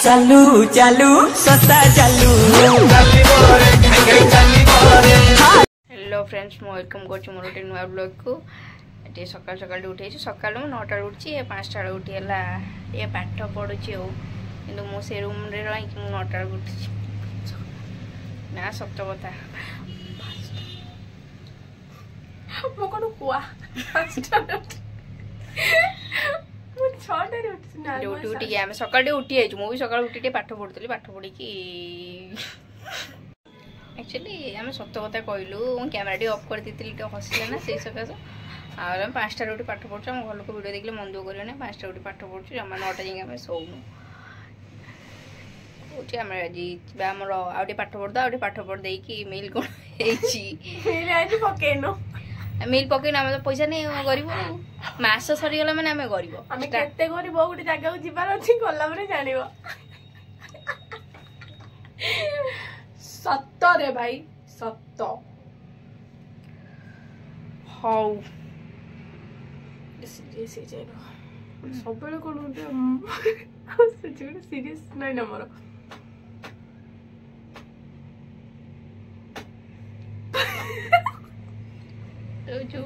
चालू चालू सस्ता चालू। हेलो फ्रेंड्स वेलकम कर मोर गोटे नुआ ब्लॉग को ये सकाल सकाल उठे सकाल 9टा उठी 5टा उठीगला ये पाठ पढ़ुची कि मुझे रूम रे रही 9टा उठी ना सत कथा मो कौन कुआ उठी उठी आम सकाल उठी आई मुझे सकाल उठी पाठ पढ़ुली पाठ पढ़ी एक्चुअली आम सत कथा कहलु कैमेरा टी अफ कर हसिले ना से सकाश आम 5टा उठी पाठ पढ़ु आम घर लोक वीडियो देखिए मन दुख करें 5टा उठी पाठ पढ़ु जमा 9टा जाए आम शोनु उठी आम आज आमर आउटे पाठ पढ़ आउटे पाठ पढ़ देकी मिल कौन पकेन मिल पकेन आम तो पैसा नहीं गरीब मास सरीगला मैंने आम गरीब आम केते गरीब गोटे जगह को जीवार अछि गला परे जानिबो सत्त रे भाई सत्त हाउ सीरियस हो जाए सब बेले कौन सीरियस नहीं ना मोर जो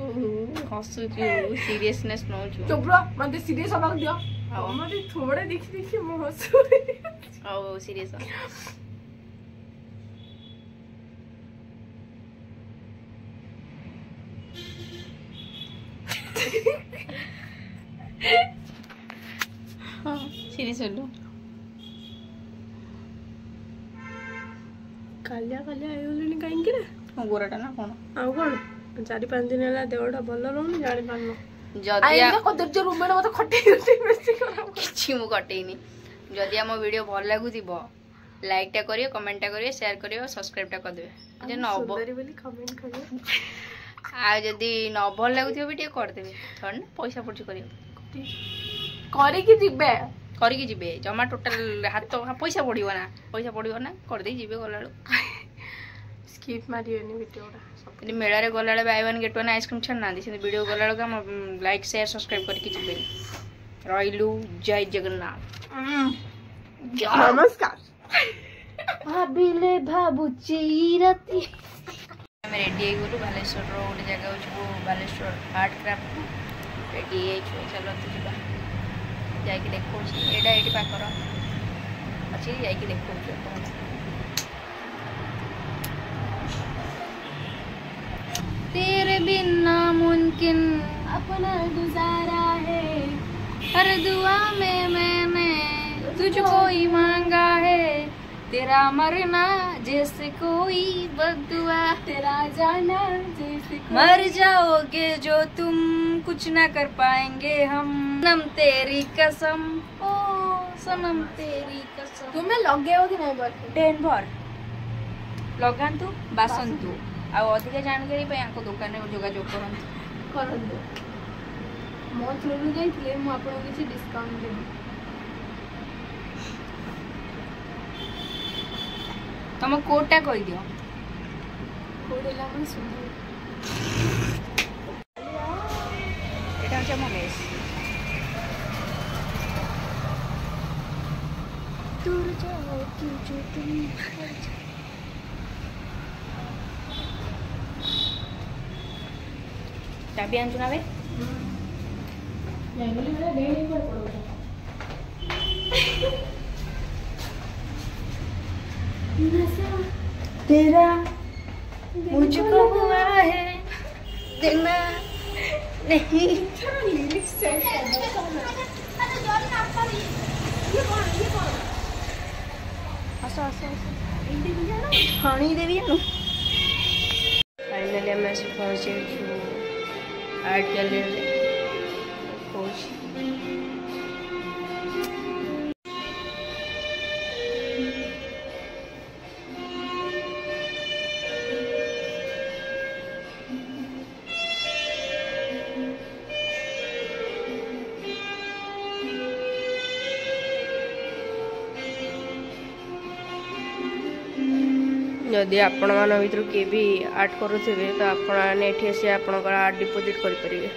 हसुचु सीरियसनेस नौचु चुप रह मते सीरियस हबा दियो मते थोड़े देखि देखि मो हसु ओ सीरियस हां सीरियस होलो कालिया कालिया आयोलनी काई के ना गोराटा ना कोन आ कोन 4-5 दिन है देवटा भल रहूनी जानी पारनो जदिया को दर्ज रूम में मते खटे बेसी करा किछि मु कटेनी जदि हम वीडियो भल लागु दिबो लाइक टा करियो कमेंट टा करियो शेयर करियो सब्सक्राइब टा कर देबे जे न होबो सुंदरी बोली कमेंट करियो आ जदि न भल लागु दिबो बिटिया कर देबे थोड़ ना पैसा पड़छ करियो करी की जिबे करी की जिबे जमा टोटल हाथ पैसा पड़िबो ना कर दे जिबे गलालो स्किप मारियोनी वीडियोटा मेला रे गला by one get one ice cream छाना से वीडियो गला लाइक शेयर सब्सक्राइब करके जी रही जय जगन्नाथ नमस्कार भाविले भाबुची राती आम रेडी गलु बालेश्वर गोटे जगह हो बालेश्वर आर्ट क्राफ्ट रेडी चलो जा देखो एटा ये पाखर अच्छी जा देखो तेरे बिना मुमकिन अपना गुजारा है हर दुआ में मैंने तुझको ही मांगा है तेरा मरना जैसे कोई बद्दुआ तेरा जाना जैसे मर जाओगे जो तुम कुछ ना कर पाएंगे हम सनम तेरी कसम ओ सनम तेरी कसम तुम्हें लगे कि नहीं बोल 10 भर लगातु बासंतु आ अधिक जानकारी दुकान में जोगाजोग करंतु मो थ्रू जाइए मु आपको किसी डिस्काउंट देबी तुम कोडटा कहि दियो कोड एला मन सुंदर एटा छ मो मेस दूर जाओ कि जो तुम चाबी आंचु ना बे जंगली वाला डेली पर पड़ो तेरा मुझको हुआ है देना नहीं लिरिक्स सेट कर आसो खानी देवी नु फाइनली मैं पहुंचे आर्ट गैलरी कोच जदि आपण मान भर किए भी आर्ट करुवे तो आपने आर्ट डिपोजिट करें।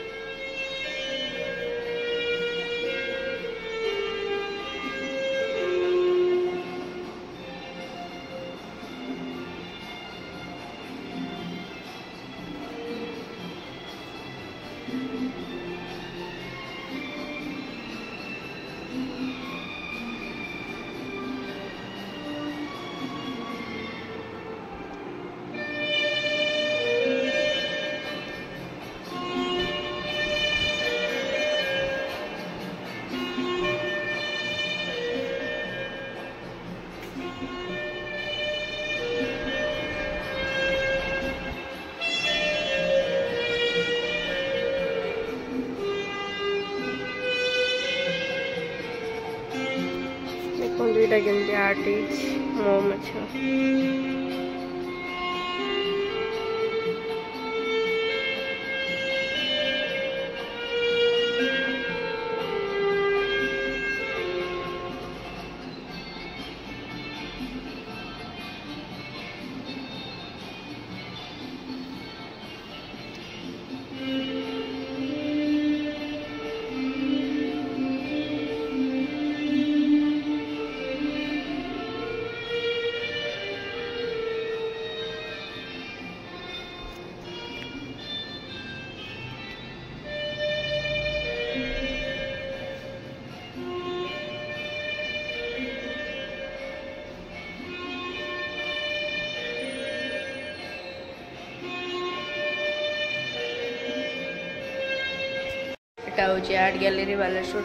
ଏଇଟା କେମିତି ଆର୍ଟ ହେଇଛି ମୋ ମାଛ। एटा हूँ आर्ट गैलरी बालेश्वर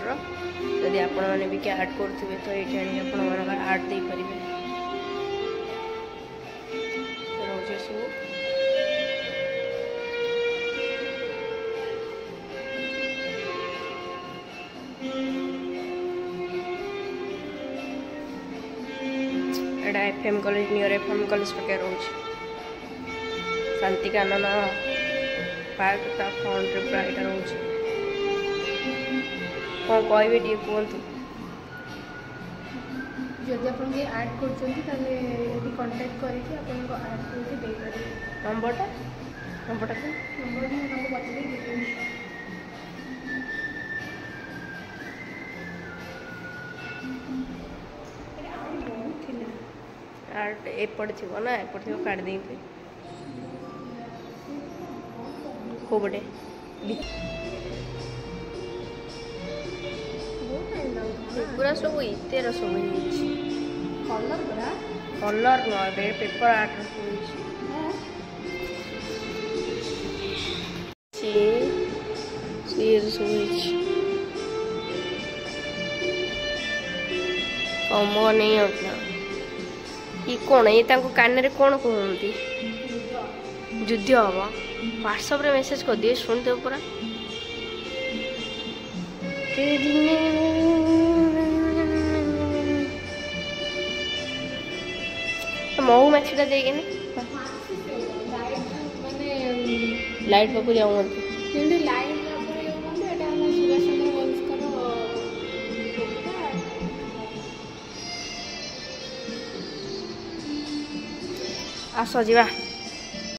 जदि आपण मैंने भी आर्ट करुवे तो ये आपण मान आर्ट दे पारे रोजे सब एटा FM college near FM college पाखे रोज शांति कानन पार्क ता फ्रंट रे प्राय रोज कौन कहबे टी कहतु जदि आप आर्ट कर कांटेक्ट करके आर्ट करके दे पारे नंबरटा नंबर मैं बता आर्ट एपट थी ना एपट थी काट दे कोबटे पूरा सब इतेर सब कलर पूरा कलर न पेपर आर्ट कम नहीं होता ये कौन ये कान रे कौन कहते युद्ध हम व्हाट्सएप रे मेसेज कर दिए शुणते पूरा महू मछीटा देखेनि लाइट पाखु जाऊँ आस जा